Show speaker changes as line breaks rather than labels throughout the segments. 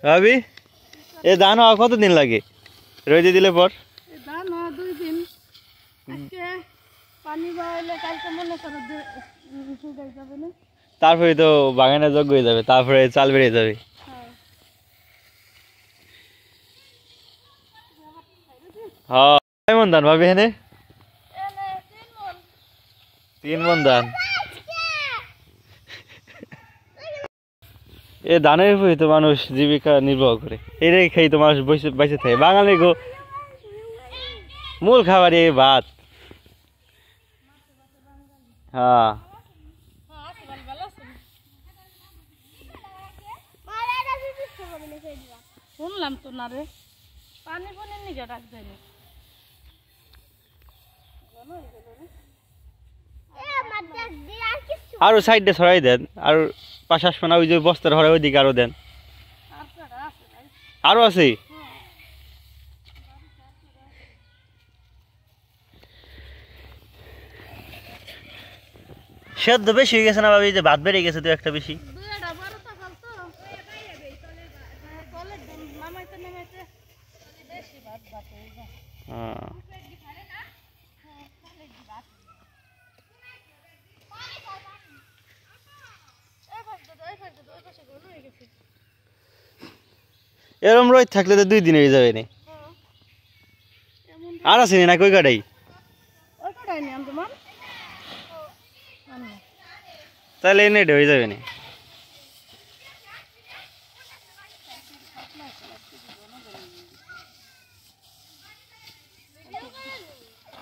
ভাবি এ ধান হওয়া কতদিন লাগে রোদে দিলে পর?
ধান হওয়া 2 দিন। আজকে পানি বাড়লে কালকে মনে করো শুকাই যাবে না।
তারপরে তো বাগানে যোগ্য হয়ে যাবে, তারপরে চাল বেরিয়ে যাবে। হ্যাঁ কেমন ধান ভাবি এখানে? 3 মণ ধান। এ ধানের উপরে তো মানুষ জীবিকা নির্বাহ করে, এটাই খেয়ে তো মানুষ বেঁচে থাকে। বাঙালি গো মূল খাবার এই ভাত। হ্যাঁ
শুনলাম তো না রে, পানি পানির নিকে ডাক দেয়নি।
আরো সাইডে ছড়াই দেন, আর পাশাশ পানা ওই যে বস্তার হরে ওইদিকে আরো দেন। আরো আছে? সেদ্ধ বেশি হয়ে গেছে না ভাবি? যে ভাত বেড়ে গেছে তো একটা বেশি। এরম রোদ থাকলে তো 2 দিন হয়ে যাবে না। আর আছে না কই কাটাই? তাহলে এনে হয়ে যাবে না।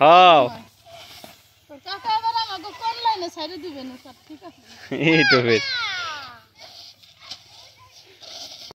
হ্যাঁ এই তো